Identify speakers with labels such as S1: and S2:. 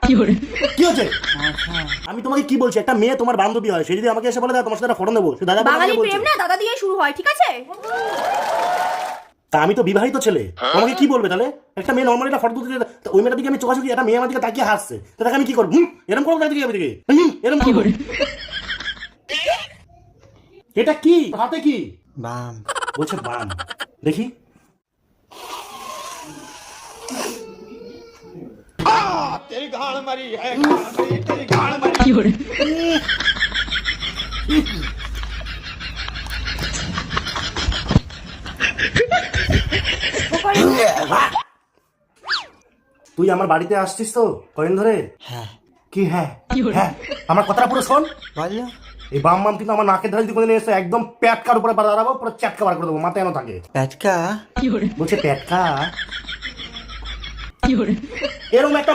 S1: কি হচ্ছে? আমি তোমাকে কি বলছি, একটা মেয়ে তোমার বান্ধবী হয়, সে যদি আমাকে এসে বলে দাদা তোমার সাথে একটা ফটো নেবো, সে দাদা
S2: বাঙালি প্রেম না দাদা দিয়ে শুরু হয়, ঠিক আছে?
S1: তা আমি তো বিবাহিত ছেলে, আমাকে কি বলবে তাহলে? একটা মেয়ে নর্মালি একটা ফটো তুলতে, ওই মেয়েটার দিকে আমি চোখাচোখি, একটা মেয়ে আমার দিকে তাকিয়ে হাসছে, তাকে আমি কি করবো? এরকম করবো তার দিকে, এরকম করবো। এটা কি হাতে? কি
S3: বাম।
S1: বলছে বাম? দেখি।
S3: तेरी गाड़ मरी है, तेरी गाड़ मरी।
S1: তুই আমার বাড়িতে আসছিস তো কয়েন ধরে?
S3: হ্যাঁ।
S1: কি হ্যাঁ? হ্যাঁ, আমার কথাটা পুরো শোন।
S3: বলো।
S1: এই বাম মাম কিন্তু আমার নাকের ধারে যদি কোনোদিন এসে একদম প্যাটকার উপরে দাঁড়াবো, পুরো চ্যাটকা বার করে দেবো, মাথায় এনে থাকে।
S3: প্যাটকা?
S1: বলছে প্যাটকা? এরকম একটা